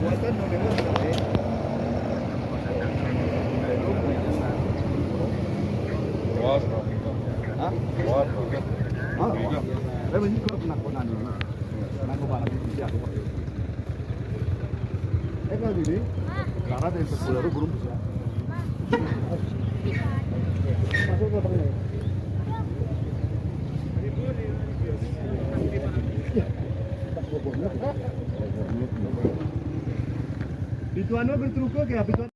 Buatan no lewat kali. Hah? Hah? Tapi ini kok penakonan ini. Nang barang iki aku. Kalau gini, karena dari sekolah itu belum bisa. Masuk ke tengah. Bituan bertruko kayak bituan.